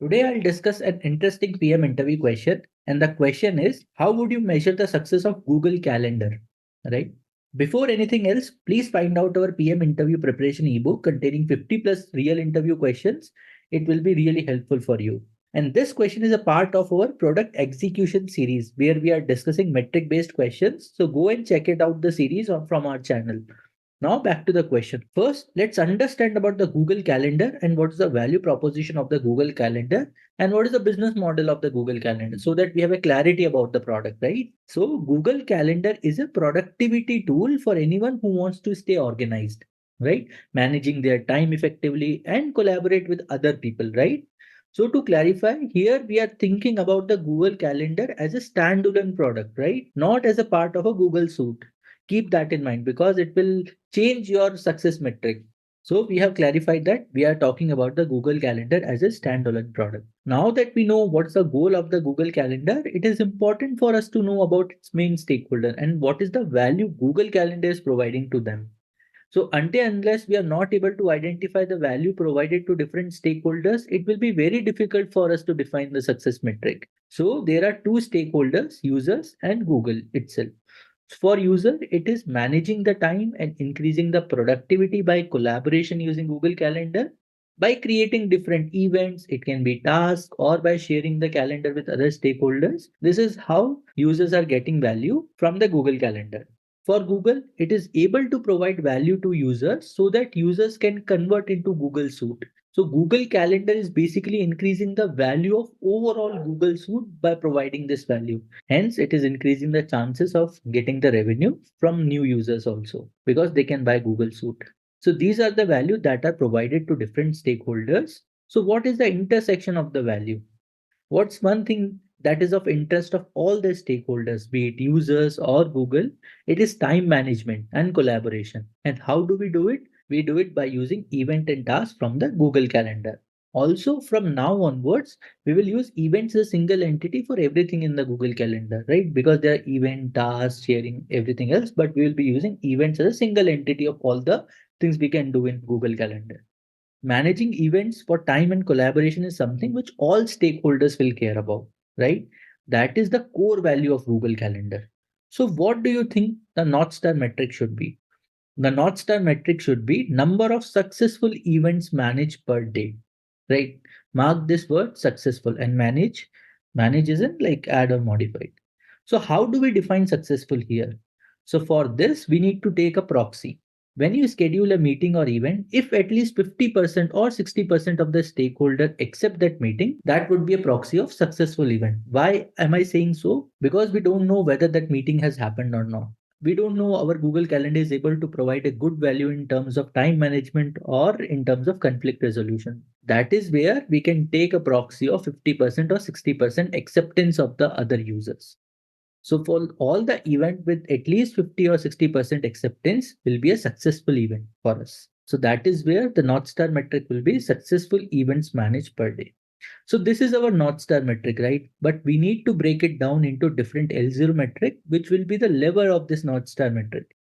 Today I'll discuss an interesting PM interview question, and the question is how would you measure the success of Google Calendar? Right? Before anything else, please find out our PM interview preparation ebook containing 50 plus real interview questions. It will be really helpful for you. And this question is a part of our product execution series where we are discussing metric based questions. So go and check it out the series from our channel. Now back to the question. First, let's understand about the Google Calendar and what is the value proposition of the Google Calendar and what is the business model of the Google Calendar so that we have a clarity about the product, right? So Google Calendar is a productivity tool for anyone who wants to stay organized, right? Managing their time effectively and collaborate with other people, right? So to clarify, here we are thinking about the Google Calendar as a standalone product, right? Not as a part of a Google suite. Keep that in mind because it will change your success metric. So we have clarified that we are talking about the Google Calendar as a standalone product. Now that we know what's the goal of the Google Calendar, it is important for us to know about its main stakeholder and what is the value Google Calendar is providing to them. So until unless we are not able to identify the value provided to different stakeholders, it will be very difficult for us to define the success metric. So there are two stakeholders, users and Google itself. For user, it is managing the time and increasing the productivity by collaboration using Google Calendar. By creating different events, it can be tasks or by sharing the calendar with other stakeholders. This is how users are getting value from the Google Calendar. For Google, it is able to provide value to users so that users can convert into Google Suite. So Google Calendar is basically increasing the value of overall Google Suite by providing this value. Hence, it is increasing the chances of getting the revenue from new users also because they can buy Google Suite. So these are the value that are provided to different stakeholders. So what is the intersection of the value? What's one thing that is of interest of all the stakeholders, be it users or Google? It is time management and collaboration. And how do we do it? We do it by using event and tasks from the Google Calendar. Also, from now onwards, we will use events as a single entity for everything in the Google Calendar, right? Because there are event, tasks, sharing, everything else, but we will be using events as a single entity of all the things we can do in Google Calendar. Managing events for time and collaboration is something which all stakeholders will care about, right? That is the core value of Google Calendar. So, what do you think the North Star metric should be? The North Star metric should be number of successful events managed per day, right? Mark this word successful and manage. Manage isn't like add or modify. So, how do we define successful here? So, for this, we need to take a proxy. When you schedule a meeting or event, if at least 50% or 60% of the stakeholder accept that meeting, that would be a proxy of successful event. Why am I saying so? Because we don't know whether that meeting has happened or not. We don't know our Google Calendar is able to provide a good value in terms of time management or in terms of conflict resolution. That is where we can take a proxy of 50% or 60% acceptance of the other users. So for all the event with at least 50 or 60% acceptance will be a successful event for us. So that is where the North Star metric will be successful events managed per day. So this is our North Star metric, right? But we need to break it down into different L0 metric, which will be the lever of this North Star metric.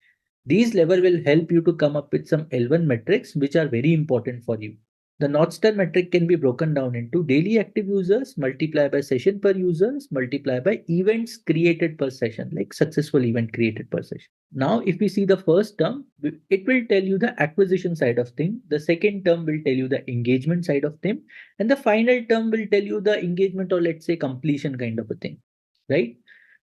These lever will help you to come up with some L1 metrics, which are very important for you. The North Star metric can be broken down into daily active users, multiply by session per users, multiply by events created per session, like successful event created per session. Now, if we see the first term, it will tell you the acquisition side of thing. The second term will tell you the engagement side of thing. And the final term will tell you the engagement or let's say completion kind of a thing, right?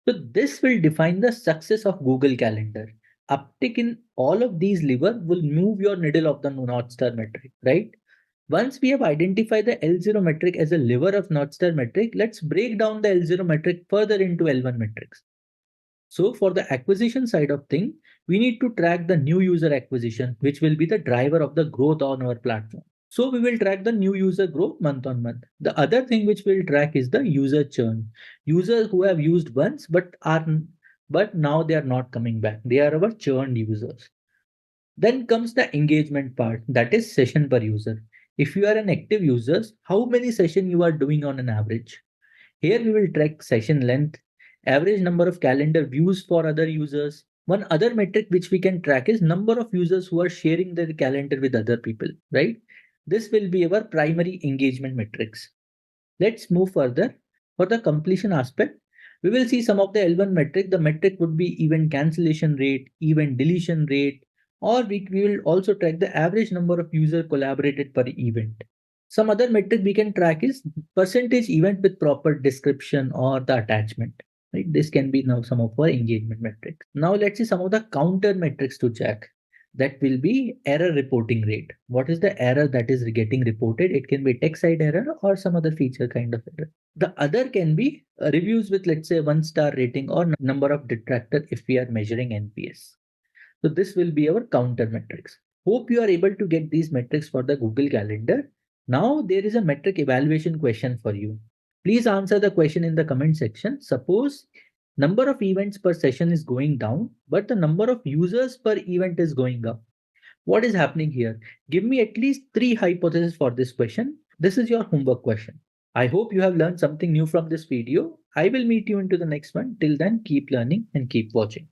So this will define the success of Google Calendar. Uptick in all of these lever will move your needle of the North Star metric, right? Once we have identified the L0 metric as a lever of North Star metric, let's break down the L0 metric further into L1 metrics. So for the acquisition side of thing, we need to track the new user acquisition, which will be the driver of the growth on our platform. So we will track the new user growth month on month. The other thing which we'll track is the user churn. Users who have used once but now they are not coming back. They are our churned users. Then comes the engagement part, that is session per user. If you are an active user, how many session you are doing on an average? Here we will track session length, average number of calendar views for other users. One other metric which we can track is number of users who are sharing their calendar with other people, right? This will be our primary engagement metrics. Let's move further. For the completion aspect, we will see some of the L1 metric. The metric would be event cancellation rate, event deletion rate, or we will also track the average number of users collaborated per event. Some other metric we can track is percentage event with proper description or the attachment. Right? This can be now some of our engagement metrics. Now let's see some of the counter metrics to check. That will be error reporting rate. What is the error that is getting reported? It can be text side error or some other feature kind of error. The other can be reviews with, let's say, 1-star rating or number of detractor if we are measuring NPS. So this will be our counter metrics. Hope you are able to get these metrics for the Google Calendar. Now there is a metric evaluation question for you. Please answer the question in the comment section. Suppose number of events per session is going down, but the number of users per event is going up. What is happening here? Give me at least 3 hypotheses for this question. This is your homework question. I hope you have learned something new from this video. I will meet you into the next one. Till then, keep learning and keep watching.